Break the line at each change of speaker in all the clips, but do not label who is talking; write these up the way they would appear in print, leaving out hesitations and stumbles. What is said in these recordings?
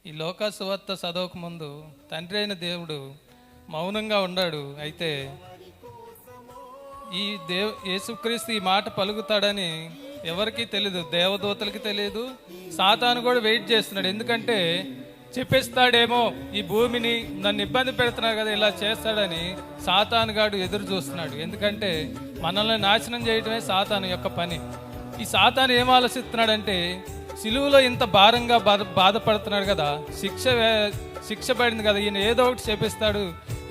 ఈ లోక సువార్త చదవక ముందు తండ్రి అయిన దేవుడు మౌనంగా ఉన్నాడు. అయితే ఈ యేసుక్రీస్తు ఈ మాట పలుకుతాడని ఎవరికీ తెలియదు, దేవదూతలకి తెలియదు, సాతాను కూడా వెయిట్ చేస్తున్నాడు. ఎందుకంటే చెప్పేస్తాడేమో, ఈ భూమిని నన్ను ఇబ్బంది పెడుతున్నారు కదా, ఇలా చేస్తాడని సాతాను గాడు ఎదురు చూస్తున్నాడు. ఎందుకంటే మనల్ని నాశనం చేయడమే సాతాను యొక్క పని. ఈ సాతాను ఏం ఆలోచిస్తున్నాడంటే, సిలువలో ఇంత భారంగా బాధపడుతున్నాడు కదా, శిక్ష పడింది కదా, ఈయన ఏదో ఒకటి చేపిస్తాడు,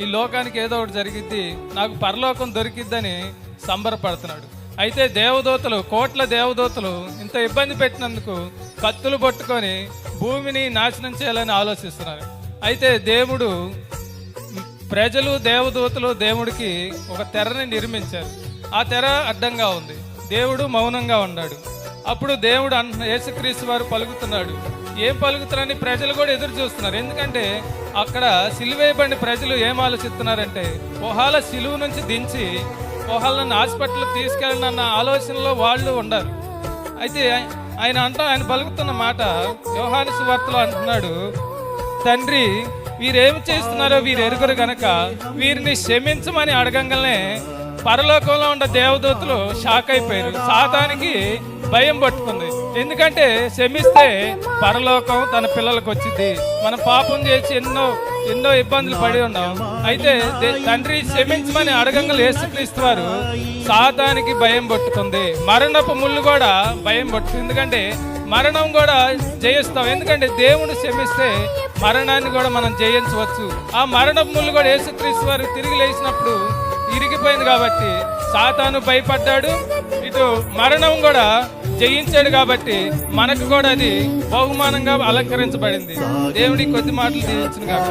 ఈ లోకానికి ఏదో ఒకటి జరిగిద్ది, నాకు పరలోకం దొరికిద్దని సంబరపడుతున్నాడు. అయితే దేవదూతలు, కోట్ల దేవదూతలు ఇంత ఇబ్బంది పెట్టినందుకు కత్తులు పట్టుకొని భూమిని నాశనం చేయాలని ఆలోచిస్తున్నారు. అయితే దేవుడు, ప్రజలు దేవదూతలు దేవుడికి ఒక తెరని నిర్మించారు. ఆ తెర అడ్డంగా ఉంది, దేవుడు మౌనంగా ఉన్నాడు. అప్పుడు దేవుడు యేసుక్రీస్తు వారు పలుకుతున్నాడు. ఏం పలుకుతున్నారని ప్రజలు కూడా ఎదురు చూస్తున్నారు. ఎందుకంటే అక్కడ సిలువేయబడిన ప్రజలు ఏం ఆలోచిస్తున్నారంటే, ఓహాల సిలువు నుంచి దించి ఓహాలను హాస్పిటల్కి తీసుకెళ్ళిన ఆలోచనలో వాళ్ళు ఉండరు. అయితే ఆయన పలుకుతున్న మాట యోహాను సువార్తలో అంటున్నాడు, తండ్రి వీరేమి చేస్తున్నారో వీరు ఎరుగురు గనక వీరిని క్షమించమని అడగంగానే పరలోకంలో ఉన్న దేవదూతలు షాక్ అయిపోయారు. సాతానికి భయం పట్టుకుంది. ఎందుకంటే క్షమిస్తే పరలోకం తన పిల్లలకు వచ్చింది. మనం పాపం చేసి ఎన్నో ఇబ్బందులు పడి ఉన్నాం. అయితే తండ్రి క్షమించమని అడగంగా యేసుక్రీస్తు వారు సాతానికి భయం పట్టుకుంది. మరణపు ముళ్ళు కూడా భయం పట్టుకుంది. ఎందుకంటే మరణం కూడా జయిస్తాం. ఎందుకంటే దేవుడు క్షమిస్తే మరణాన్ని కూడా మనం జయించవచ్చు. ఆ మరణపు ముళ్ళు కూడా యేసుక్రీస్తు వారు తిరిగి లేచినప్పుడు ఇరిగిపోయింది కాబట్టి సాతాను భయపడ్డాడు, ఇటు మరణం కూడా జయించాడు. కాబట్టి మనకు కూడా అది బహుమానంగా అలంకరించబడింది. దేవుడి కొద్ది మాటలు దీవించును గాక.